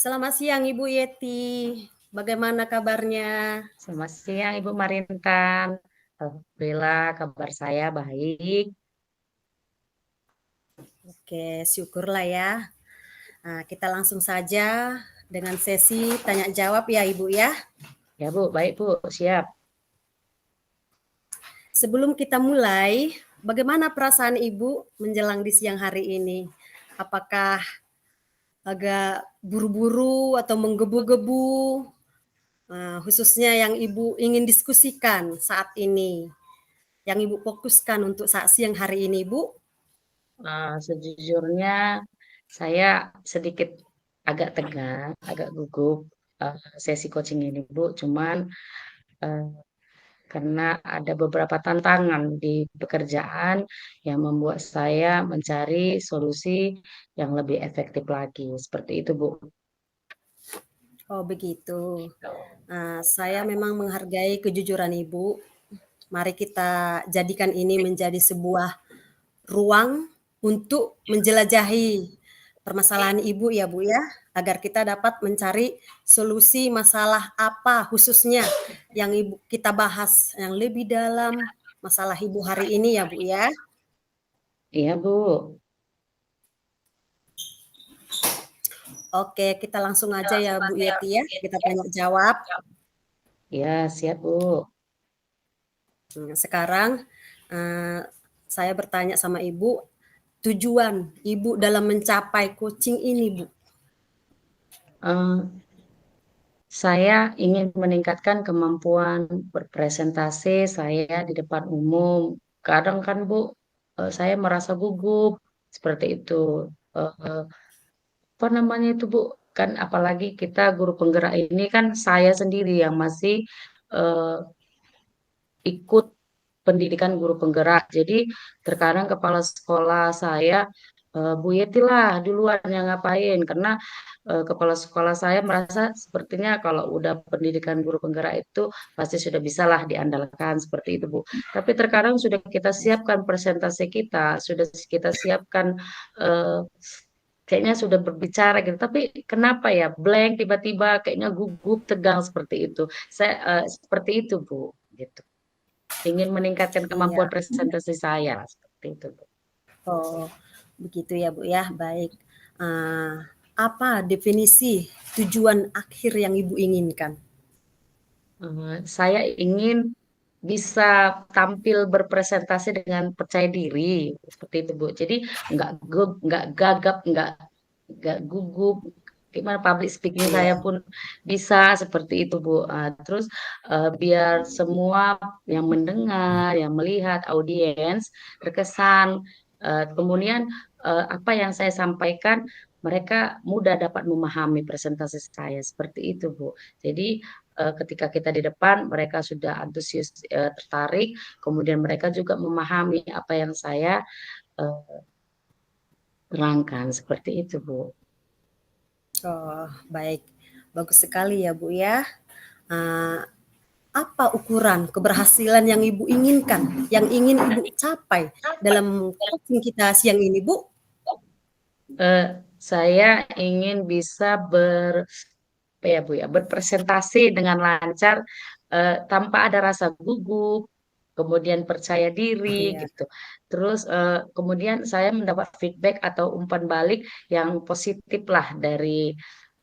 Selamat siang Ibu Yeti, bagaimana kabarnya? Selamat siang Ibu Marintan. Alhamdulillah kabar saya baik. Oke, syukurlah ya. Nah, kita langsung saja dengan sesi tanya jawab ya Ibu ya. Ya Bu, baik Bu, siap. Sebelum kita mulai, bagaimana perasaan Ibu menjelang di siang hari ini? Apakah agak buru-buru atau menggebu-gebu? Khususnya yang Ibu ingin diskusikan saat ini, yang Ibu fokuskan untuk saat siang hari ini, Bu? Sejujurnya saya sedikit agak tegang, agak gugup sesi coaching ini Bu. Cuman eh, karena ada beberapa tantangan di pekerjaan yang membuat saya mencari solusi yang lebih efektif lagi. Seperti itu Bu. Oh begitu. Saya memang menghargai kejujuran Ibu. Mari kita jadikan ini menjadi sebuah ruang untuk menjelajahi permasalahan Ibu ya Bu ya, agar kita dapat mencari solusi masalah apa khususnya yang Ibu kita bahas yang lebih dalam masalah Ibu hari ini ya Bu ya. Iya Bu. Oke, kita langsung aja ya Bu Yeti ya, kita tanya jawab. Iya siap Bu. Sekarang saya bertanya sama Ibu, tujuan Ibu dalam mencapai coaching ini, Bu? Eh, Saya ingin meningkatkan kemampuan berpresentasi saya di depan umum. Kadang kan Bu, saya merasa gugup seperti itu. Eh, Apa namanya itu Bu? Kan apalagi kita guru penggerak ini kan saya sendiri yang masih eh, ikut pendidikan guru penggerak. Jadi terkadang kepala sekolah saya, Bu Yeti lah duluan yang ngapain, karena kepala sekolah saya merasa sepertinya kalau udah pendidikan guru penggerak itu pasti sudah bisalah diandalkan seperti itu Bu. Tapi terkadang sudah kita siapkan presentasi kita, sudah kita siapkan eh, kayaknya sudah berbicara gitu, tapi kenapa ya blank tiba-tiba kayaknya gugup tegang seperti itu. Saya seperti itu Bu, gitu. Ingin meningkatkan Iya. kemampuan presentasi saya seperti itu. Oh, begitu ya, Bu, ya, baik. Eee, apa definisi tujuan akhir yang Ibu inginkan? Saya ingin bisa tampil berpresentasi dengan percaya diri seperti itu Bu. Jadi nggak gagap, nggak gugup. Gimana public speaking saya Iya. pun bisa seperti itu Bu. Terus biar semua yang mendengar, yang melihat audiens terkesan. Kemudian apa yang saya sampaikan mereka mudah dapat memahami presentasi saya seperti itu Bu. Jadi ketika kita di depan mereka sudah antusias tertarik, kemudian mereka juga memahami apa yang saya eh, terangkan seperti itu Bu. Oh, baik. Bagus sekali ya, Bu, ya. Eee, apa ukuran keberhasilan yang Ibu inginkan, yang ingin Ibu capai dalam coaching kita siang ini, Bu? Eh, saya ingin bisa apa ya Bu ya, berpresentasi dengan lancar tanpa ada rasa gugup, kemudian percaya diri Iya. gitu. Terus kemudian saya mendapat feedback atau umpan balik yang positif lah dari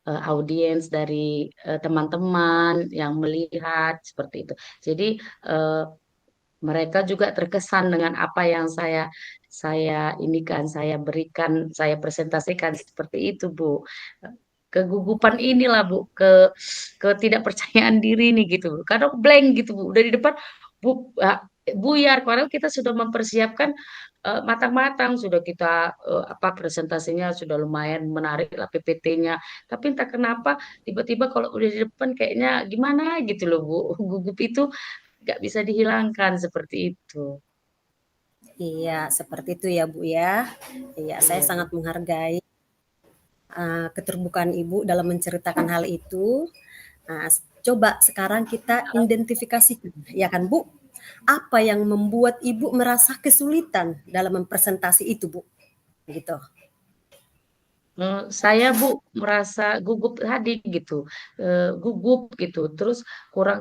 audiens, dari teman-teman yang melihat seperti itu. Jadi eh, mereka juga terkesan dengan apa yang saya inikan, saya berikan, saya presentasikan seperti itu, Bu. Kegugupan inilah, Bu, ketidakpercayaan diri nih gitu, Bu. Kadang blank gitu, Bu. Udah di depan Bu buyar, padahal kita sudah mempersiapkan matang-matang, sudah kita apa presentasinya sudah lumayan menarik lah PPT-nya. Tapi entah kenapa tiba-tiba kalau udah di depan kayaknya gimana gitu loh, Bu. Gugup itu nggak bisa dihilangkan seperti itu. Iya, seperti itu ya, Bu, ya. Iya, saya Iya, sangat Bu. menghargai keterbukaan Ibu dalam menceritakan hal itu. Nah, coba sekarang kita identifikasikan, ya kan Bu? Apa yang membuat Ibu merasa kesulitan dalam mempresentasi itu, Bu? Gitu. Saya Bu merasa gugup tadi gitu, gugup gitu. Terus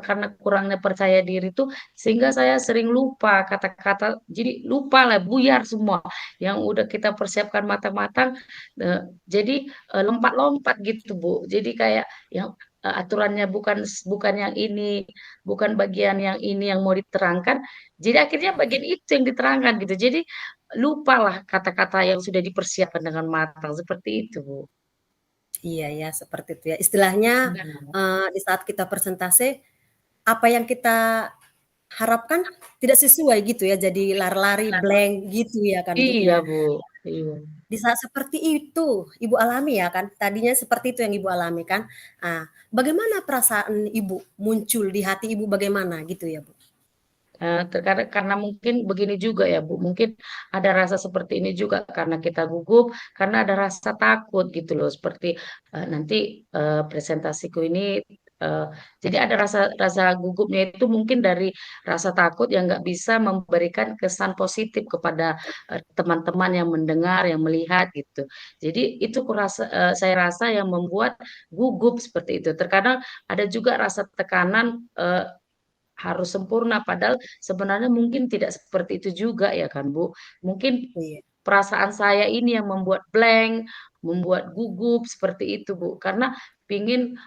karena kurangnya percaya diri tuh sehingga saya sering lupa kata-kata, jadi lupa lah, buyar semua yang udah kita persiapkan matang-matang. eh, jadi lompat-lompat gitu Bu. Jadi kayak yang aturannya bukan bukan yang ini, bukan bagian yang ini yang mau diterangkan. Jadi akhirnya bagian itu yang diterangkan gitu. Jadi lupalah kata-kata yang sudah dipersiapkan dengan matang seperti itu, Bu. Iya ya, seperti itu ya. Istilahnya, Benar. di saat kita presentasi, apa yang kita harapkan tidak sesuai gitu ya, jadi lari-lari, blank gitu ya kan, Bu, Iya, ya. Bu. Iya. Di saat seperti itu, Ibu alami ya kan, tadinya seperti itu yang Ibu alami kan. Ah, bagaimana perasaan Ibu muncul di hati Ibu bagaimana gitu ya, Bu? Terkadang karena mungkin begini juga ya Bu, mungkin ada rasa seperti ini juga karena kita gugup, karena ada rasa takut gitu loh, seperti nanti presentasiku ini, eh, jadi ada rasa rasa gugupnya itu mungkin dari rasa takut yang nggak bisa memberikan kesan positif kepada teman-teman yang mendengar, yang melihat gitu. Jadi itu saya rasa yang membuat gugup seperti itu. Terkadang ada juga rasa tekanan. Harus sempurna padahal sebenarnya mungkin tidak seperti itu juga ya kan Bu. Mungkin Iya. perasaan saya ini yang membuat blank, membuat gugup seperti itu Bu. Karena pingin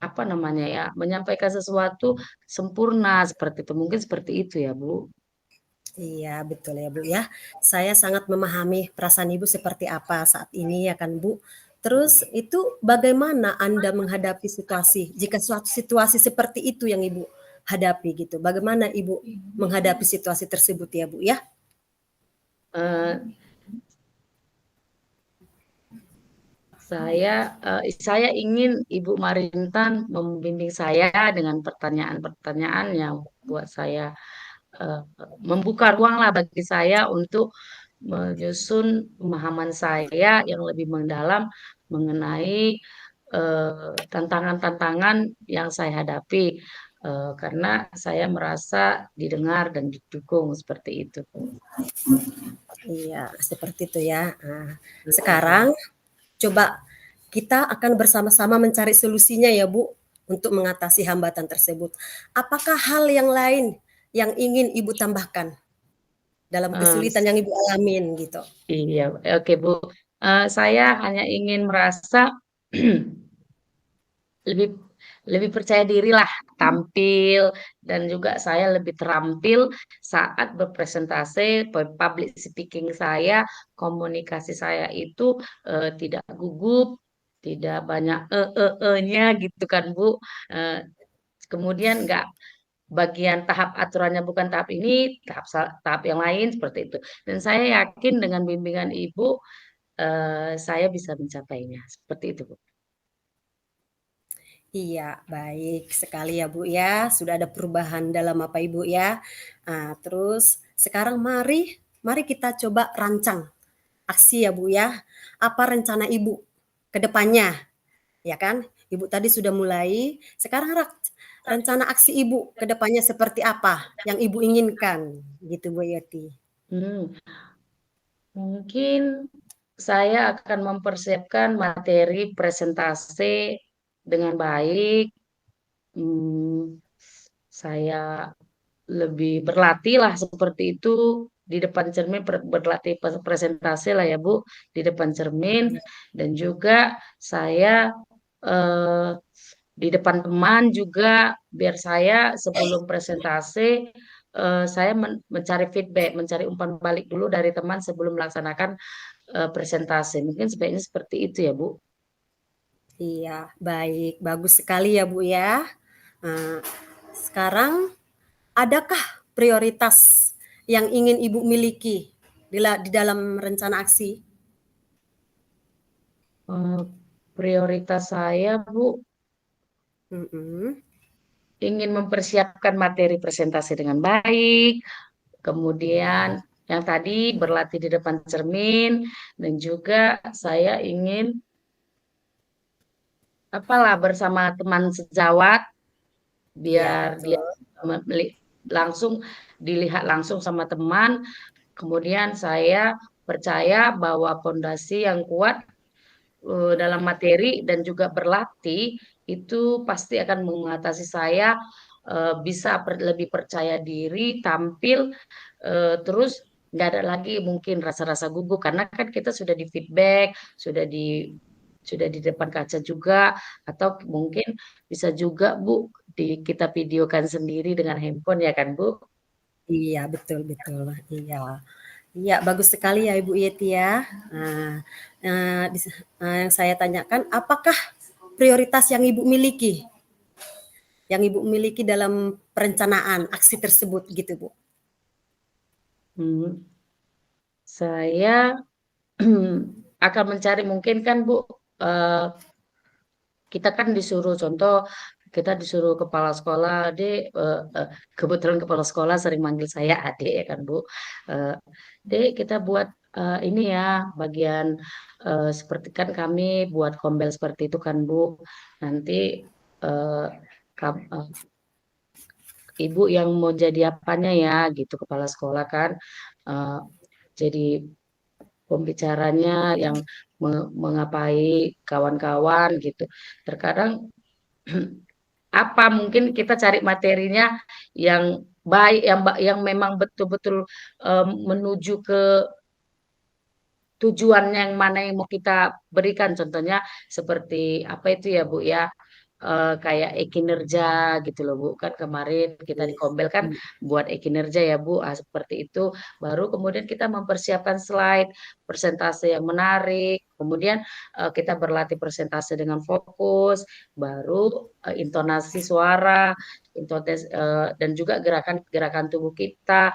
apa namanya ya, menyampaikan sesuatu sempurna seperti itu. Mungkin seperti itu ya Bu. Iya, betul ya, Bu, ya. Saya sangat memahami perasaan Ibu seperti apa saat ini ya kan, Bu. Terus itu bagaimana Anda menghadapi situasi jika suatu situasi seperti itu yang Ibu hadapi gitu? Bagaimana Ibu menghadapi situasi tersebut ya, Bu, ya? Eh, saya ingin Ibu Marintan membimbing saya dengan pertanyaan-pertanyaan yang membuat saya eh, membuka ruang lah bagi saya untuk menyusun pemahaman saya yang lebih mendalam mengenai tantangan-tantangan yang saya hadapi. Karena saya merasa didengar dan didukung seperti itu. Iya, seperti itu ya. Nah, sekarang coba kita akan bersama-sama mencari solusinya ya, Bu, untuk mengatasi hambatan tersebut. Apakah hal yang lain yang ingin Ibu tambahkan dalam Eh, kesulitan yang Ibu alamin gitu? iya, oke Bu. Saya hanya ingin merasa lebih lebih percaya diri lah tampil dan juga saya lebih terampil saat berpresentasi, public speaking saya, komunikasi saya itu tidak gugup, tidak banyak nya gitu kan Bu. Eh, Kemudian nggak bagian tahap aturannya bukan tahap ini, tahap yang lain seperti itu. Dan saya yakin dengan bimbingan Ibu saya bisa mencapainya. Seperti itu Bu. Iya, baik sekali ya, Bu, ya. Sudah ada perubahan dalam apa Ibu ya. Nah, terus sekarang mari kita coba rancang aksi ya, Bu, ya. Apa rencana Ibu ke depannya, ya kan? Ibu tadi sudah mulai, sekarang rencana aksi Ibu ke depannya seperti apa yang Ibu inginkan gitu, Bu Yeti. Hmm. Mungkin saya akan mempersiapkan materi presentasi dengan baik. Hmm, saya lebih berlatih lah seperti itu di depan cermin, berlatih presentasi lah ya Bu di depan cermin, dan juga saya eh, di depan teman juga biar saya sebelum presentasi saya mencari feedback, mencari umpan balik dulu dari teman sebelum melaksanakan presentasi. Mungkin sebaiknya seperti itu ya, Bu. Iya, baik, bagus sekali ya, Bu, ya. Nah, sekarang adakah prioritas yang ingin Ibu miliki di dalam rencana aksi? Eh, Prioritas saya, Bu, Mhm. ingin mempersiapkan materi presentasi dengan baik, kemudian yang tadi berlatih di depan cermin, dan juga saya ingin apalah bersama teman sejawat Iya, biar dia betul. langsung dilihat langsung sama teman. Kemudian saya percaya bahwa pondasi yang kuat dalam materi dan juga berlatih itu pasti akan mengatasi saya bisa lebih percaya diri, tampil terus nggak ada lagi mungkin rasa-rasa gugup karena kan kita sudah di feedback, sudah di depan kaca juga atau mungkin bisa juga Bu kita videokan sendiri dengan handphone ya kan Bu? Iya, betul betul. Iya. Iya, bagus sekali ya Ibu Yeti ya. Nah, yang saya tanyakan, apakah prioritas yang Ibu miliki? Yang Ibu miliki dalam perencanaan aksi tersebut gitu, Bu? Hmm, saya akan mencari mungkin kan Bu, eh, kita kan disuruh contoh kita disuruh kepala sekolah Dek, kebetulan kepala sekolah sering manggil saya adik ya kan Bu. Eh, Dek kita buat ini ya bagian seperti kan kami buat kombel seperti itu kan Bu. Nanti eh, ibu yang mau jadi apanya ya gitu kepala sekolah kan. Eh, jadi pembicaranya yang mengapai kawan-kawan gitu. Terkadang apa mungkin kita cari materinya yang baik yang memang betul-betul menuju ke tujuan yang mana yang mau kita berikan contohnya seperti apa itu ya Bu ya kayak e-kinerja gitu loh Bu kan kemarin kita di Iya. Kombel kan buat e-kinerja ya Bu seperti itu baru kemudian kita mempersiapkan slide presentase yang menarik kemudian kita berlatih presentase dengan fokus baru intonasi suara dan juga gerakan-gerakan tubuh kita.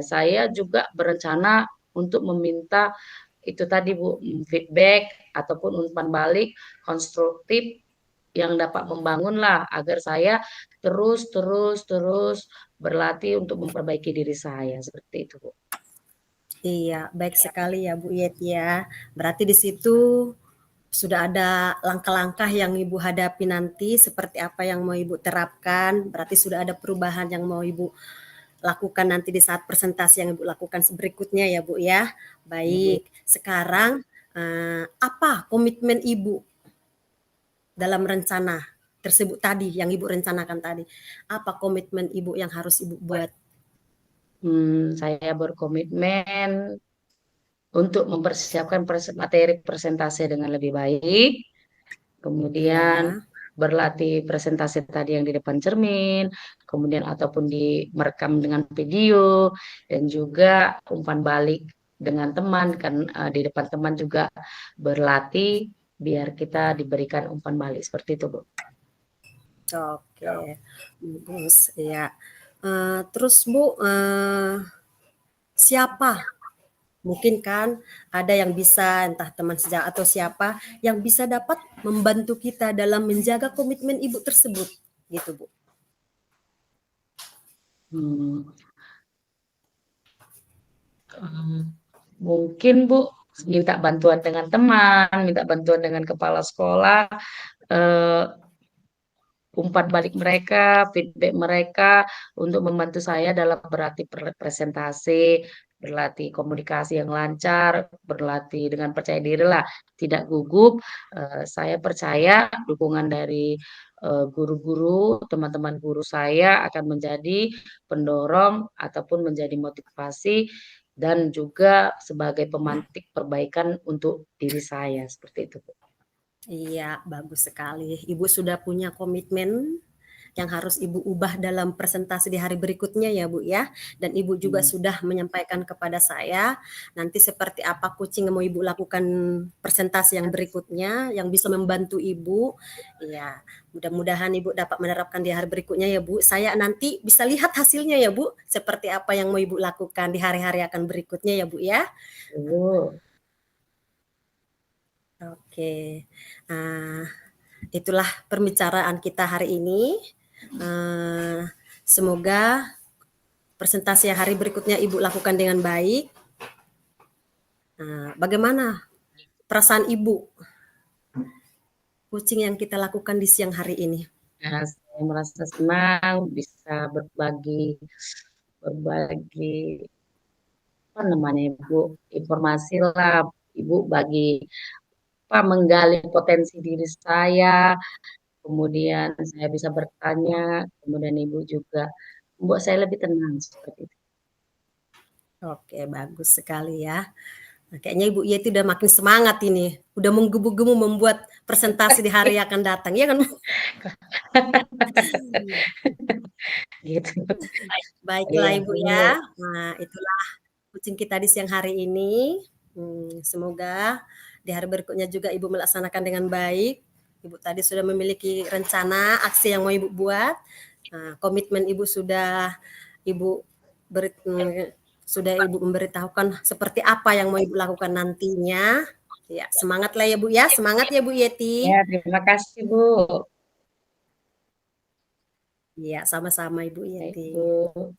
Saya juga berencana untuk meminta itu tadi Bu feedback ataupun umpan balik konstruktif yang dapat membangun lah agar saya terus terus terus berlatih untuk memperbaiki diri saya seperti itu Bu. Iya, baik sekali ya Bu Yeti ya. Berarti di situ sudah ada langkah-langkah yang Ibu hadapi nanti, seperti apa yang mau Ibu terapkan, berarti sudah ada perubahan yang mau Ibu lakukan nanti di saat presentasi yang Ibu lakukan berikutnya ya Bu ya. Ya, Bu. Baik, sekarang apa komitmen Ibu dalam rencana tersebut tadi yang Ibu rencanakan tadi? Apa komitmen Ibu yang harus Ibu buat? Saya berkomitmen untuk mempersiapkan materi presentasi dengan lebih baik, kemudian Iya, berlatih presentasi tadi yang di depan cermin, kemudian ataupun merekam dengan video, dan juga umpan balik dengan teman, kan di depan teman juga berlatih biar kita diberikan umpan balik seperti itu, Bu. oke, bagus ya. Terus Bu, siapa mungkin kan ada yang bisa entah teman sejak atau siapa yang bisa dapat membantu kita dalam menjaga komitmen Ibu tersebut gitu Bu. Hmm, em, mungkin Bu minta bantuan dengan teman, minta bantuan dengan kepala sekolah, eh, umpan balik mereka, feedback mereka untuk membantu saya dalam berlatih presentasi, berlatih komunikasi yang lancar, berlatih dengan percaya diri lah, tidak gugup. Saya percaya dukungan dari guru-guru, teman-teman guru saya akan menjadi pendorong ataupun menjadi motivasi dan juga sebagai pemantik perbaikan untuk diri saya seperti itu. Iya, bagus sekali. Ibu sudah punya komitmen yang harus Ibu ubah dalam presentasi di hari berikutnya ya Bu ya. Dan Ibu juga Hmm. sudah menyampaikan kepada saya nanti seperti apa coaching yang mau Ibu lakukan presentasi yang berikutnya yang bisa membantu Ibu. Ya, mudah-mudahan Ibu dapat menerapkan di hari berikutnya ya Bu. Saya nanti bisa lihat hasilnya ya Bu, seperti apa yang mau Ibu lakukan di hari-hari akan berikutnya ya Bu ya. Betul. Oke. Nah, itulah pembicaraan kita hari ini. Semoga presentasi hari berikutnya Ibu lakukan dengan baik. Bagaimana perasaan Ibu coaching yang kita lakukan di siang hari ini? Nah, saya merasa senang bisa berbagi berbagi apa namanya Ibu, informasi lah Ibu bagi apa menggali potensi diri saya, kemudian saya bisa bertanya, kemudian Ibu juga membuat saya lebih tenang seperti itu. Oke, bagus sekali ya. Nah, kayaknya Ibu Yeti udah makin semangat ini, udah menggebu-gebu membuat presentasi di hari yang akan datang, ya kan? Gitu. Baiklah Iya Ibu Bu. ya. Nah, itulah kucing kita di siang hari ini. Semoga di hari berikutnya juga Ibu melaksanakan dengan baik. Ibu tadi sudah memiliki rencana aksi yang mau Ibu buat. Nah, komitmen Ibu sudah Ibu beri, sudah Ibu memberitahukan seperti apa yang mau Ibu lakukan nantinya. Ya, semangatlah ya Bu ya. Semangat ya Bu Ya, Yeti. terima kasih Bu. Iya, sama-sama Ibu Baik Yeti. Bu.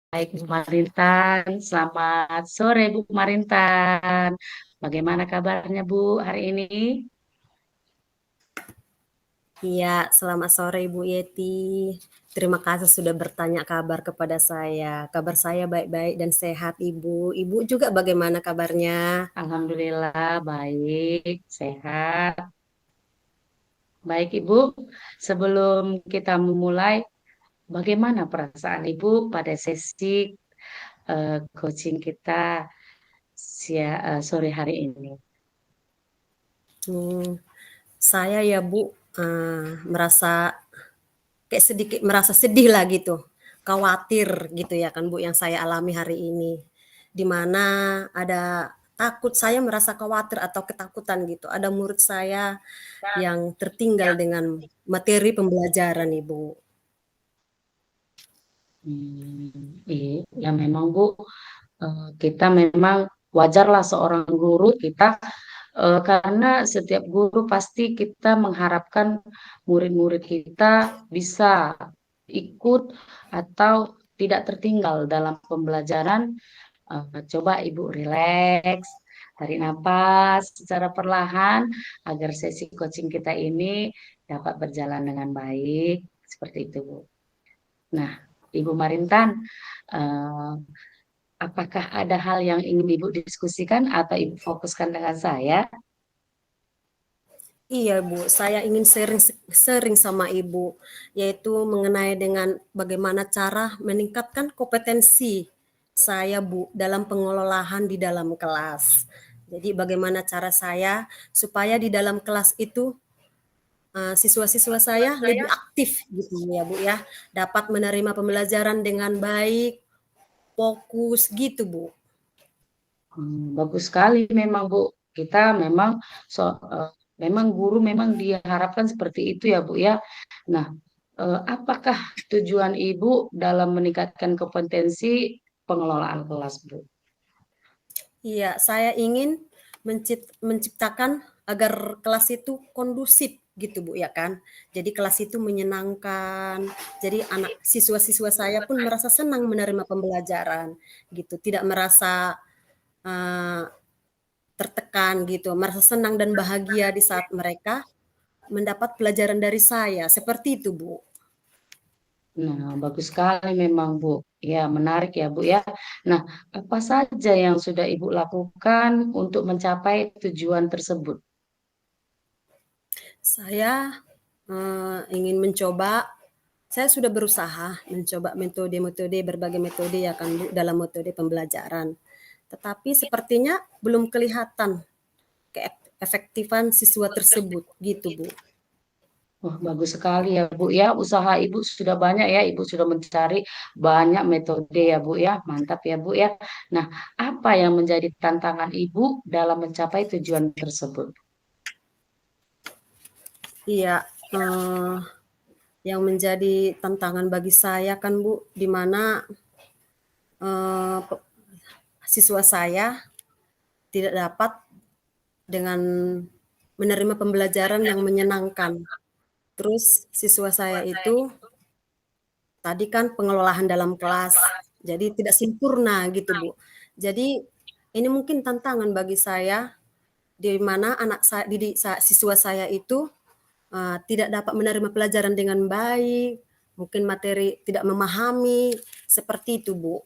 Baik Bu Marintan, selamat sore Bu Marintan. Bagaimana kabarnya Bu hari ini? Iya, selamat sore Ibu Yeti. Terima kasih sudah bertanya kabar kepada saya. Kabar saya baik-baik dan sehat Ibu. Ibu juga bagaimana kabarnya? Alhamdulillah baik, sehat. Baik Ibu, sebelum kita memulai, bagaimana perasaan Ibu pada sesi coaching kita sore hari ini? Hmm, saya ya Bu, merasa kayak sedikit merasa sedih lah gitu, khawatir gitu ya kan Bu yang saya alami hari ini. Di mana ada takut, saya merasa khawatir atau ketakutan gitu. Ada murid saya yang tertinggal dengan materi pembelajaran Ibu. Ya memang Bu, kita memang wajarlah seorang guru kita karena setiap guru pasti kita mengharapkan murid-murid kita bisa ikut atau tidak tertinggal dalam pembelajaran. Coba Ibu rileks, tarik nafas secara perlahan agar sesi coaching kita ini dapat berjalan dengan baik. Seperti itu, Bu. Nah, Ibu Marintan, eh, apakah ada hal yang ingin Ibu diskusikan atau Ibu fokuskan dengan saya? Iya Bu, saya ingin sering sama Ibu, yaitu mengenai dengan bagaimana cara meningkatkan kompetensi saya Bu dalam pengelolaan di dalam kelas. Jadi bagaimana cara saya supaya di dalam kelas itu siswa-siswa saya lebih aktif gitu ya Bu ya, dapat menerima pembelajaran dengan baik, fokus gitu Bu. Bagus sekali memang Bu. Kita memang memang guru memang diharapkan seperti itu ya Bu ya. Nah, apakah tujuan Ibu dalam meningkatkan kompetensi pengelolaan kelas Bu? Iya, saya ingin menciptakan agar kelas itu kondusif gitu Bu ya kan. Jadi kelas itu menyenangkan. Jadi anak siswa-siswa saya pun merasa senang menerima pembelajaran gitu, tidak merasa uh, tertekan gitu, merasa senang dan bahagia di saat mereka mendapat pelajaran dari saya. Seperti itu Bu. Nah, bagus sekali memang Bu. Ya, menarik ya Bu ya. Nah, apa saja yang sudah Ibu lakukan untuk mencapai tujuan tersebut? Saya ingin mencoba, saya sudah berusaha mencoba metode-metode, berbagai metode ya kan Bu, dalam metode pembelajaran. Tetapi sepertinya belum kelihatan keefektifan siswa tersebut gitu Bu. Wah, bagus sekali ya Bu ya. Usaha Ibu sudah banyak ya. Ibu sudah mencari banyak metode ya Bu ya. Mantap ya Bu ya. Nah, apa yang menjadi tantangan Ibu dalam mencapai tujuan tersebut? Iya, yang menjadi tantangan bagi saya kan Bu, di mana eh, siswa saya tidak dapat dengan menerima pembelajaran yang menyenangkan. Terus siswa saya itu tadi kan pengelolaan dalam kelas, jadi tidak sempurna gitu Bu. Jadi ini mungkin tantangan bagi saya di mana anak saya, siswa saya itu tidak dapat menerima pelajaran dengan baik, mungkin materi tidak memahami, seperti itu, Bu.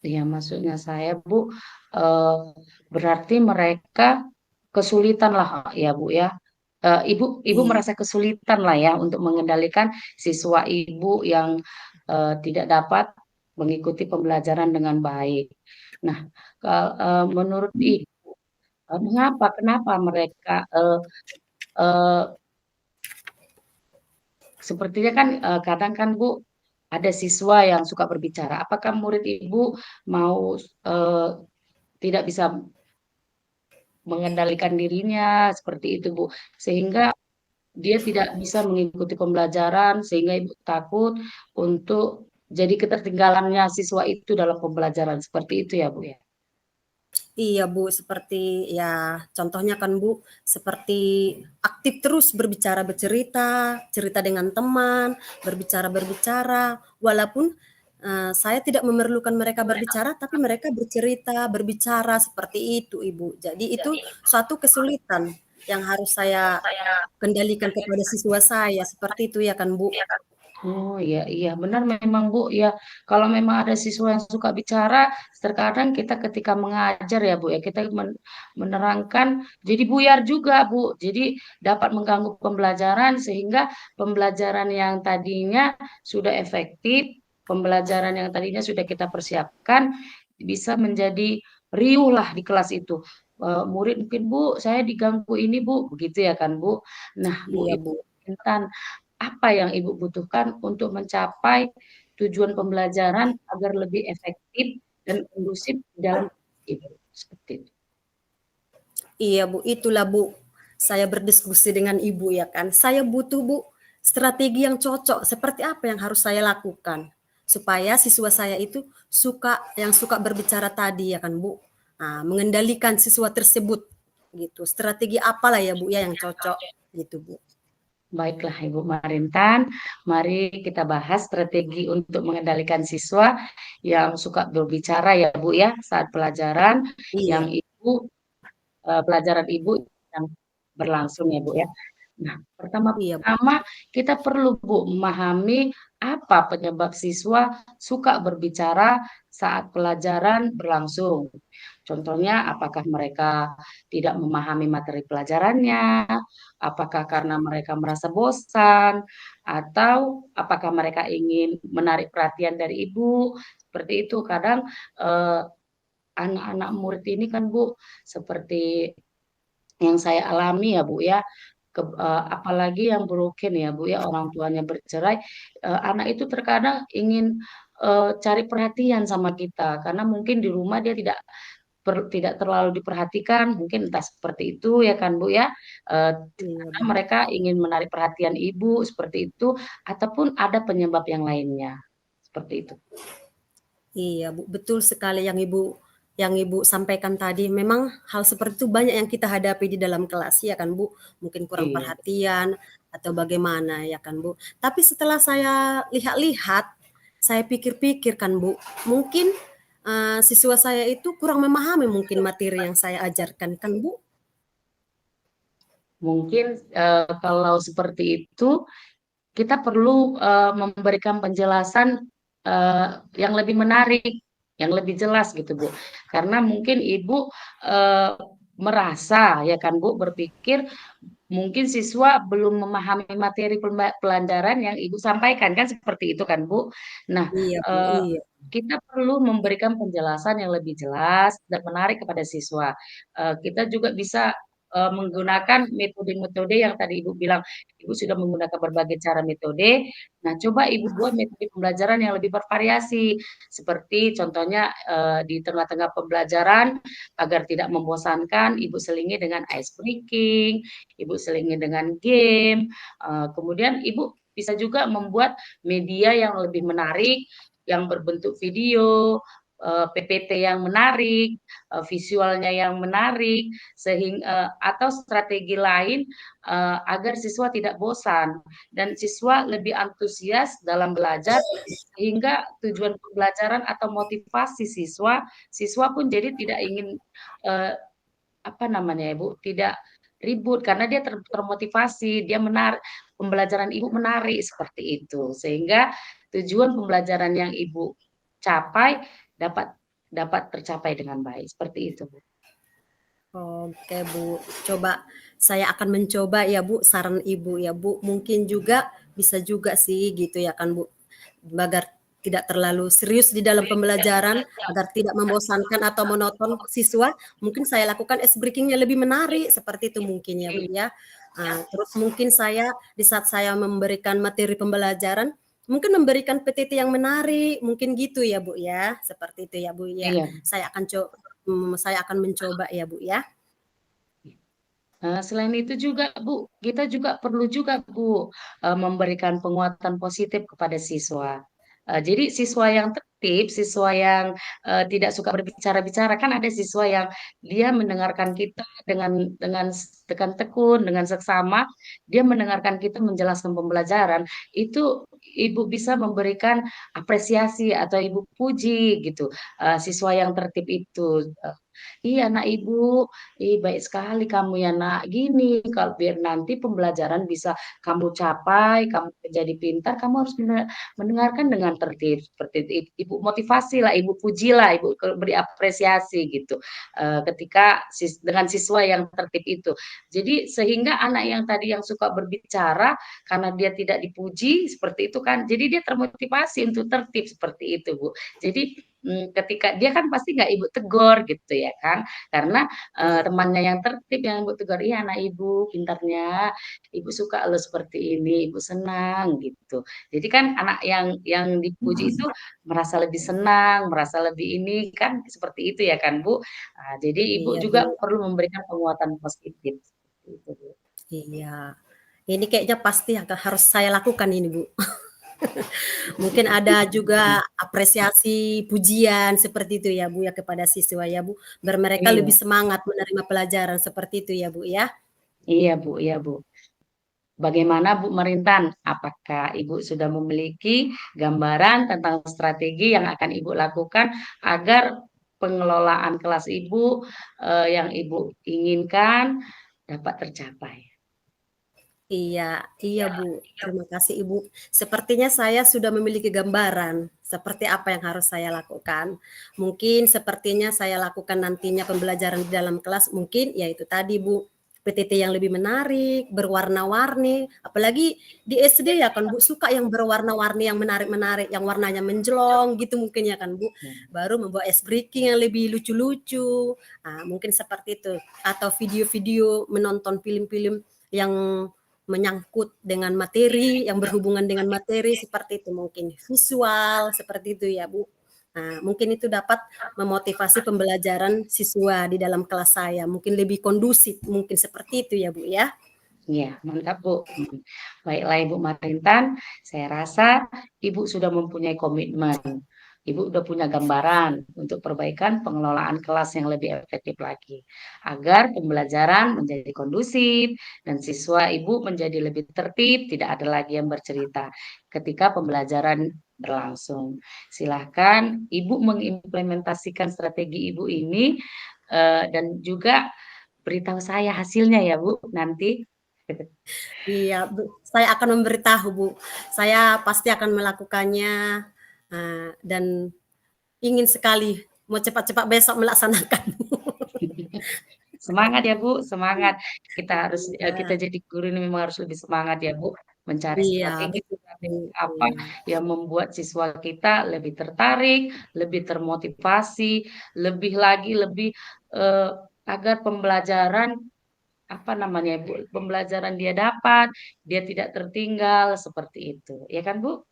Ya, maksudnya saya, Bu, eh, berarti mereka kesulitan lah ya, Bu ya. Ibu Iya, merasa kesulitan lah ya untuk mengendalikan siswa ibu yang tidak dapat mengikuti pembelajaran dengan baik. Nah, menurut ibu, kenapa mereka eh, sepertinya kan kadang kan Bu ada siswa yang suka berbicara. Apakah murid ibu mau eh, tidak bisa mengendalikan dirinya seperti itu Bu, sehingga dia tidak bisa mengikuti pembelajaran sehingga ibu takut untuk jadi ketertinggalannya siswa itu dalam pembelajaran seperti itu ya Bu ya. iya, Bu, seperti ya contohnya kan, Bu, seperti aktif terus berbicara, bercerita, cerita dengan teman, berbicara-berbicara, walaupun, saya tidak memerlukan mereka berbicara, tapi mereka bercerita, berbicara, seperti itu, Ibu. Jadi itu suatu kesulitan yang harus saya kendalikan kepada siswa saya, seperti itu ya kan, Bu? Oh iya iya benar memang Bu ya, kalau memang ada siswa yang suka bicara terkadang kita ketika mengajar ya Bu ya kita menerangkan jadi buyar juga Bu, jadi dapat mengganggu pembelajaran sehingga pembelajaran yang tadinya sudah efektif, pembelajaran yang tadinya sudah kita persiapkan bisa menjadi riuh lah di kelas itu. Murid mungkin Bu saya diganggu ini Bu begitu ya kan Bu. Nah Bu Iya, Bu. Intan, apa yang Ibu butuhkan untuk mencapai tujuan pembelajaran agar lebih efektif dan kondusif di dalam Ibu? Seperti itu. Iya, Bu, itulah, Bu. Saya berdiskusi dengan Ibu ya kan. Saya butuh, Bu, strategi yang cocok. Seperti apa yang harus saya lakukan supaya siswa saya itu suka berbicara tadi ya kan, Bu. Nah, mengendalikan siswa tersebut gitu. Strategi apalah ya, Bu, ya yang cocok gitu, Bu. Baiklah Ibu Marintan, mari kita bahas strategi untuk mengendalikan siswa yang suka berbicara ya Bu ya saat pelajaran yang Iya, pelajaran Ibu yang berlangsung ya Bu ya. Nah, iya, Bu. pertama-tama kita perlu Bu memahami apa penyebab siswa suka berbicara saat pelajaran berlangsung. Contohnya, apakah mereka tidak memahami materi pelajarannya, apakah karena mereka merasa bosan, atau apakah mereka ingin menarik perhatian dari ibu. Seperti itu, kadang eh, anak-anak murid ini kan Bu, seperti yang saya alami ya Bu ya, apalagi yang broken ya Bu ya, orang tuanya bercerai, anak itu terkadang ingin cari perhatian sama kita karena mungkin di rumah dia tidak terlalu diperhatikan, mungkin entah seperti itu ya kan Bu ya. Iya, Karena Bu. mereka ingin menarik perhatian ibu seperti itu, ataupun ada penyebab yang lainnya seperti itu. Iya, Bu, betul sekali yang Ibu sampaikan tadi. Memang hal seperti itu banyak yang kita hadapi di dalam kelas, ya kan, Bu? Mungkin kurang Iya. perhatian atau bagaimana, ya kan, Bu? Tapi setelah saya lihat-lihat, saya pikir-pikir kan, Bu, mungkin siswa saya itu kurang memahami mungkin materi yang saya ajarkan, kan, Bu? Mungkin kalau seperti itu kita perlu memberikan penjelasan yang lebih menarik, yang lebih jelas gitu Bu. Karena mungkin Ibu eh, merasa ya kan Bu berpikir mungkin siswa belum memahami materi pelajaran yang Ibu sampaikan kan seperti itu kan Bu. Nah, Iya, Bu, eh, iya. kita perlu memberikan penjelasan yang lebih jelas dan menarik kepada siswa. Kita juga bisa menggunakan metode-metode yang tadi Ibu bilang, Ibu sudah menggunakan berbagai cara metode. Nah, coba Ibu buat metode pembelajaran yang lebih bervariasi, seperti contohnya di tengah-tengah pembelajaran agar tidak membosankan, Ibu selingi dengan ice breaking, Ibu selingi dengan game, kemudian Ibu bisa juga membuat media yang lebih menarik, yang berbentuk video, PPT yang menarik, visualnya yang menarik, sehingga atau strategi lain agar siswa tidak bosan dan siswa lebih antusias dalam belajar sehingga tujuan pembelajaran atau motivasi siswa, siswa pun jadi tidak ingin apa namanya Ibu, tidak ribut karena dia termotivasi, dia pembelajaran Ibu menarik seperti itu. Sehingga tujuan pembelajaran yang Ibu capai dapat dapat tercapai dengan baik. Seperti itu, Bu. Oke, Bu. Coba saya akan mencoba ya, Bu, saran Ibu ya, Bu. Mungkin juga bisa juga sih gitu ya kan, Bu. Agar tidak terlalu serius di dalam pembelajaran, agar tidak membosankan atau monoton siswa, mungkin saya lakukan ice breaking-nya lebih menarik, seperti itu mungkin ya, Bu, ya. Terus mungkin saya di saat saya memberikan materi pembelajaran, mungkin memberikan PTT yang menarik, mungkin gitu ya, Bu, ya. Seperti itu ya, Bu, ya. Iya. Saya akan mencoba ya, Bu, ya. Selain itu juga Bu, kita juga perlu juga Bu, memberikan penguatan positif kepada siswa. Jadi siswa yang tertib, siswa yang tidak suka berbicara-bicara, kan ada siswa yang dia mendengarkan kita dengan tekun, dengan seksama, dia mendengarkan kita menjelaskan pembelajaran, itu Ibu bisa memberikan apresiasi atau Ibu puji gitu, siswa yang tertib itu. Iya nak Ibu, baik sekali kamu ya nak. Gini, kalau biar nanti pembelajaran bisa kamu capai, kamu menjadi pintar, kamu harus mendengarkan dengan tertib. Seperti itu. Ibu motivasi lah, Ibu puji lah, Ibu beri apresiasi gitu. Ketika dengan siswa yang tertib itu. Jadi sehingga anak yang tadi yang suka berbicara karena dia tidak dipuji seperti itu kan, jadi dia termotivasi untuk tertib seperti itu Bu. Jadi ketika dia kan pasti nggak Ibu tegur gitu ya kan, karena Iya. temannya yang tertib yang Ibu tegur, iya anak Ibu pintarnya, Ibu suka lo seperti ini, Ibu senang gitu. Jadi kan anak yang dipuji itu merasa lebih senang, merasa lebih ini kan seperti itu ya kan Bu. Jadi Ibu Iya, juga Bu. perlu memberikan penguatan positif seperti itu Bu. Iya. Ini kayaknya pasti harus saya lakukan ini, Bu. Mungkin ada juga apresiasi, pujian seperti itu ya, Bu, ya kepada siswa ya, Bu, biar mereka lebih Iya, semangat menerima pelajaran seperti itu ya, Bu, ya. iya Bu, iya Bu. Bagaimana Bu Merintan? Apakah Ibu sudah memiliki gambaran tentang strategi yang akan Ibu lakukan agar pengelolaan kelas Ibu yang Ibu inginkan dapat tercapai? Iya, iya, Bu. Terima kasih, Ibu. Sepertinya saya sudah memiliki gambaran seperti apa yang harus saya lakukan. Mungkin sepertinya saya lakukan nantinya pembelajaran di dalam kelas, mungkin ya itu tadi, Bu, PTT yang lebih menarik, berwarna-warni, apalagi di SD ya kan, Bu, suka yang berwarna-warni, yang menarik-menarik, yang warnanya menjelong gitu mungkin ya kan, Bu. Baru membuat ice breaking yang lebih lucu-lucu, mungkin seperti itu. Atau video-video menonton film-film yang menyangkut dengan materi, yang berhubungan dengan materi seperti itu mungkin, visual seperti itu ya, Bu. Mungkin itu dapat memotivasi pembelajaran siswa di dalam kelas saya, mungkin lebih kondusif, mungkin seperti itu ya, Bu, ya. Iya, mantap Bu. Baiklah Ibu Marintan, saya rasa Ibu sudah mempunyai komitmen. Ibu sudah punya gambaran untuk perbaikan pengelolaan kelas yang lebih efektif lagi. Agar pembelajaran menjadi kondusif dan siswa Ibu menjadi lebih tertib, tidak ada lagi yang bercerita ketika pembelajaran berlangsung. Silahkan Ibu mengimplementasikan strategi Ibu ini dan juga beritahu saya hasilnya ya Bu nanti. Iya, Bu, saya akan memberitahu, Bu. Saya pasti akan melakukannya, dan ingin sekali mau cepat-cepat besok melaksanakan. Semangat ya Bu, semangat. Kita harus kita Iya, jadi guru ini memang harus lebih semangat ya Bu, mencari iya, strategi-strategi betul, apa iya. yang membuat siswa kita lebih tertarik, lebih termotivasi, lebih lagi lebih eh, agar pembelajaran apa namanya Bu, pembelajaran dia dapat, dia tidak tertinggal seperti itu. Ya kan Bu?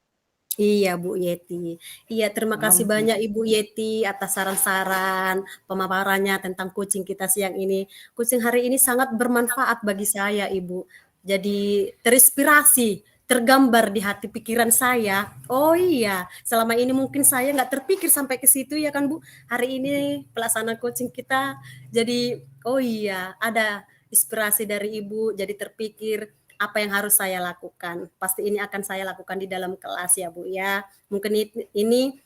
Iya, Bu Yeti. Iya, terima kasih Paham? banyak Ibu Yeti atas saran-saran, pemaparannya tentang kucing kita siang ini. Kucing hari ini sangat bermanfaat bagi saya, Ibu. Jadi terinspirasi, tergambar di hati pikiran saya. Oh iya, selama ini mungkin saya nggak terpikir sampai ke situ ya kan Bu. Hari ini pelaksanaan coaching kita jadi, oh iya, ada inspirasi dari Ibu, jadi terpikir apa yang harus saya lakukan. Pasti ini akan saya lakukan di dalam kelas ya Bu ya. Mungkin ini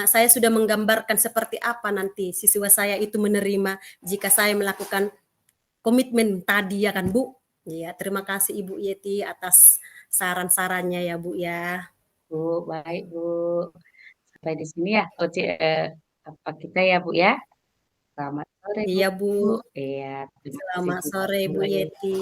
saya sudah menggambarkan seperti apa nanti siswa saya itu menerima jika saya melakukan komitmen tadi ya kan, Bu? Iya, terima kasih Ibu Yeti atas saran-sarannya ya, Bu, ya. Bu, baik Bu. Sampai di sini ya, apa kita ya Bu ya. Selamat sore Bu. Iya, Bu. Iya, terima kasih Selamat juga sore Bu Bu Ayu. Yeti.